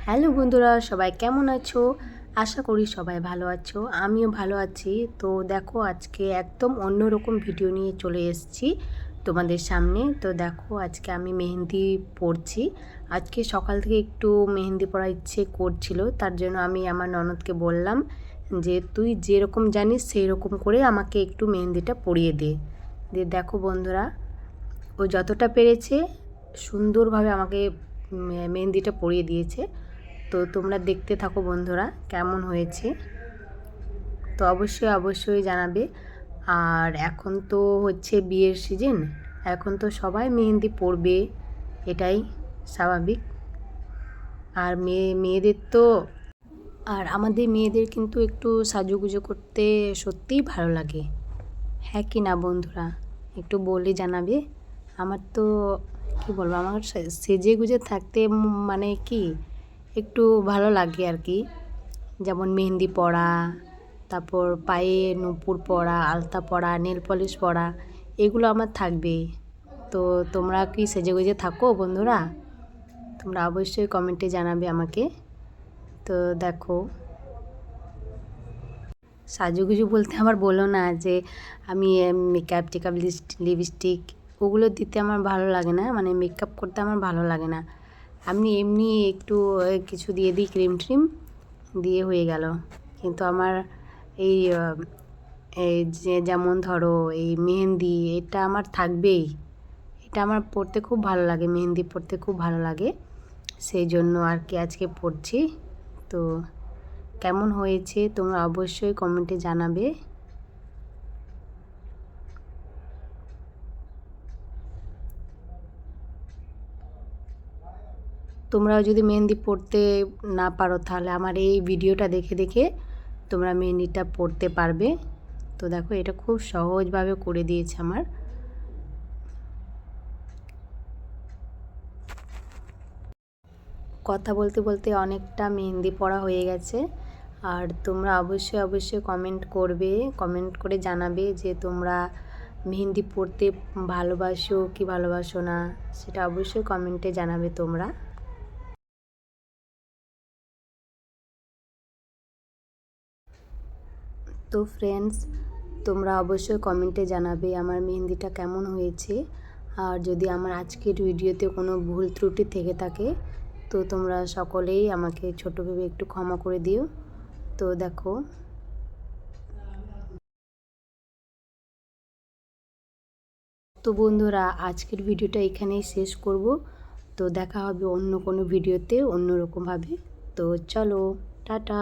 Hello বন্ধুরা, সবাই কেমন আছো? আশা করি সবাই ভালো আছো। আমিও ভালো আছি। তো দেখো, আজকে একদম অন্যরকম ভিডিও নিয়ে চলে এসেছি তোমাদের সামনে। তো দেখো, আজকে আমি মেহেন্দি পরছি। আজকে সকাল থেকে একটু মেহেন্দি পরার ইচ্ছে করছিল, তার জন্য আমি আমার ননদকে বললাম যে তুই যেরকম জানিস সেই রকম করে আমাকে একটু মেহেন্দিটা পরিয়ে দে। দেখো বন্ধুরা, ও যতটা পেরেছে সুন্দরভাবে আমাকে মেহেন্দিটা পরিয়ে দিয়েছে। তো তোমরা দেখতে থাকো বন্ধুরা, কেমন হয়েছে তো অবশ্যই জানাবে। আর এখন তো হচ্ছে বিয়ের সিজন, এখন তো সবাই মেহেন্দি পরবে, এটাই স্বাভাবিক। আর মেয়েদের তো, আর আমাদের মেয়েদের কিন্তু একটু সাজুগুজু করতে সত্যিই ভালো লাগে, হ্যাঁ কি না বন্ধুরা? একটু বলে জানাবে। আমার তো কি বলবো, আমার সেজে গুজে থাকতে মানে কি একটু ভালো লাগে আর কি। যেমন মেহেন্দি পরা, তারপর পায়ে নূপুর পরা, আলতা পরা, নেল পলিশ পরা, এগুলো আমার থাকবেই। তো তোমরা কি সেজে গুজে থাকো বন্ধুরা? তোমরা অবশ্যই কমেন্টে জানাবে আমাকে। তো দেখো, সাজুগুজু বলতে আমার বলো না যে আমি মেকআপ টেকআপ লিপস্টিক ওগুলো দিতে আমার ভালো লাগে না, মানে মেকআপ করতে আমার ভালো লাগে না। আমি এমনি একটু কিছু দিয়ে দিই, ক্রিম ট্রিম দিয়ে হয়ে গেল। কিন্তু আমার এই এই যে যেমন ধরো এই মেহেন্দি, এটা আমার থাকবেই। এটা আমার পরতে খুব ভালো লাগে, মেহেন্দি পরতে খুব ভালো লাগে, সেই জন্য আর কি আজকে পরছি। তো কেমন হয়েছে তোমরা অবশ্যই কমেন্টে জানাবে। তোমরাও যদি মেহেন্দি পরতে না পারো, তাহলে আমার এই ভিডিওটা দেখে দেখে তোমরা মেহেন্দিটা পরতে পারবে। তো দেখো, এটা খুব সহজভাবে করে দিয়েছে আমার। কথা বলতে বলতে অনেকটা মেহেন্দি পরা হয়ে গেছে। আর তোমরা অবশ্যই কমেন্ট করবে, কমেন্ট করে জানাবে যে তোমরা মেহেন্দি পরতে ভালোবাসো কি ভালোবাসো না, সেটা অবশ্যই কমেন্টে জানাবে তোমরা। তো ফ্রেন্ডস, তোমরা অবশ্যই কমেন্টে জানাবে আমার মেহেন্দিটা কেমন হয়েছে। আর যদি আমার আজকের ভিডিওতে কোনো ভুল ত্রুটি থেকে থাকে, তো তোমরা সকলেই আমাকে ছোটো ভেবে একটু ক্ষমা করে দিও। তো দেখো, তো বন্ধুরা, আজকের ভিডিওটা এখানেই শেষ করব। তো দেখা হবে অন্য কোনো ভিডিওতে অন্যরকমভাবে। তো চলো, টাটা।